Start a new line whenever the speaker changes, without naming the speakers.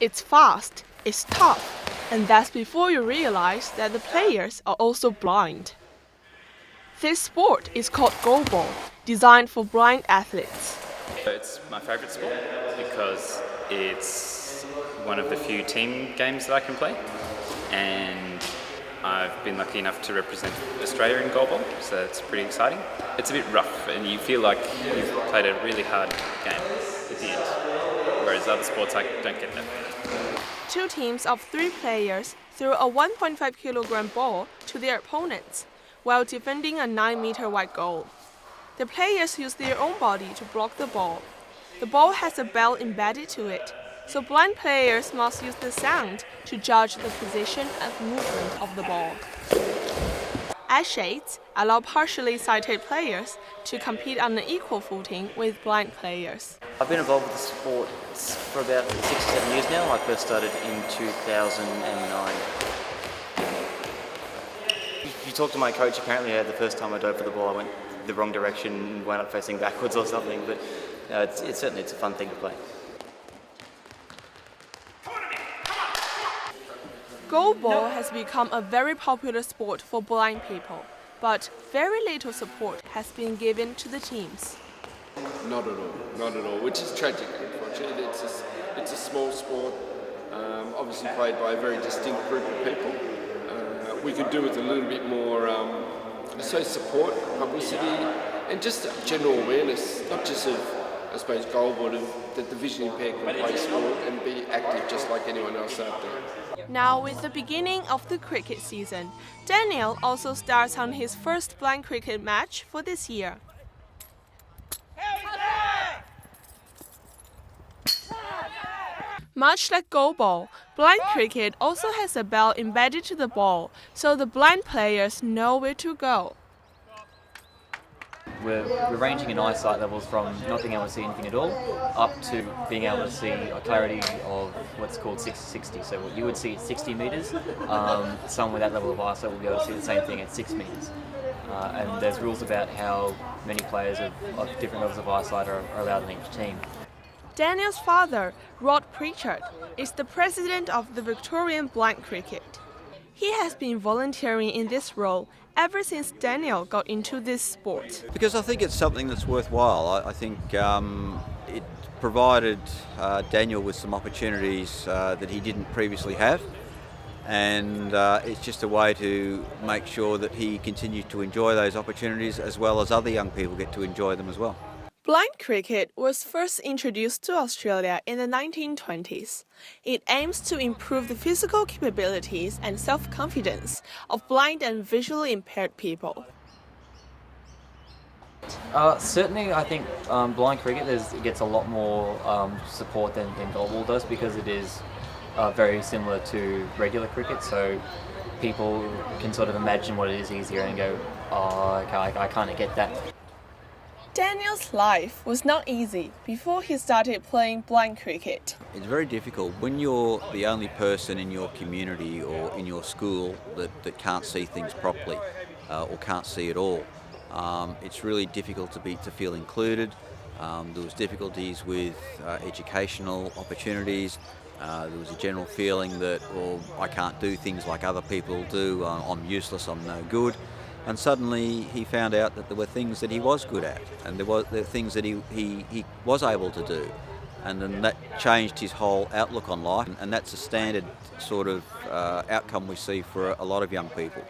It's fast, it's tough, and that's before you realize that the players are also blind. This sport is called goalball, designed for blind athletes.
It's my favourite sport because it's one of the few team games that I can play, and I've been lucky enough to represent Australia in goalball, so it's pretty exciting. It's a bit rough and you feel like you've played a really hard game at the end, whereas other sports I don't get that.
Two teams of 3 players threw a 1.5 kilogram ball to their opponents while defending a 9-meter wide goal. The players use their own body to block the ball. The ball has a bell embedded to it, so blind players must use the sound to judge the position and movement of the ball. Eye shades allow partially sighted players to compete on an equal footing with blind players.
I've been involved with the sport for about 6 or 7 years now. I first started in 2009. You talk to my coach, apparently the first time I dove for the ball I went the wrong direction and wound up facing backwards or something, but it's certainly a fun thing to play.
Goalball has become a very popular sport for blind people, but very little support has been given to the teams.
Not at all, which is tragic, unfortunately. It's a small sport, obviously played by a very distinct group of people. We could do with a little bit more support, publicity, and just general awareness, not just of, I suppose, goalball, that the visually impaired can play sport and be active just like anyone else out there.
Now, with the beginning of the cricket season, Daniel also starts on his first blind cricket match for this year. Much like goalball, blind cricket also has a bell embedded to the ball, so the blind players know where to go.
We're ranging in eyesight levels from not being able to see anything at all up to being able to see a clarity of what's called 660. So what you would see at 60 metres, someone with that level of eyesight will be able to see the same thing at 6 metres. And there's rules about how many players of different levels of eyesight are allowed in each team.
Daniel's father, Rod Pritchard, is the president of the Victorian Blind Cricket. He has been volunteering in this role ever since Daniel got into this sport.
Because I think it's something that's worthwhile. I think it provided Daniel with some opportunities that he didn't previously have, and it's just a way to make sure that he continues to enjoy those opportunities as well as other young people get to enjoy them as well.
Blind cricket was first introduced to Australia in the 1920s. It aims to improve the physical capabilities and self-confidence of blind and visually impaired people.
Certainly, I think blind cricket gets a lot more support than goalball does because it is very similar to regular cricket. So people can sort of imagine what it is easier and go, oh, okay, I kind of get that.
Daniel's life was not easy before he started playing blind cricket.
It's very difficult when you're the only person in your community or in your school that can't see things properly or can't see at all. It's really difficult to feel included. There was difficulties with educational opportunities. There was a general feeling that, well, I can't do things like other people do, I'm useless, I'm no good. And suddenly he found out that there were things that he was good at, and there were things that he was able to do. And then that changed his whole outlook on life, and that's a standard sort of outcome we see for a lot of young people.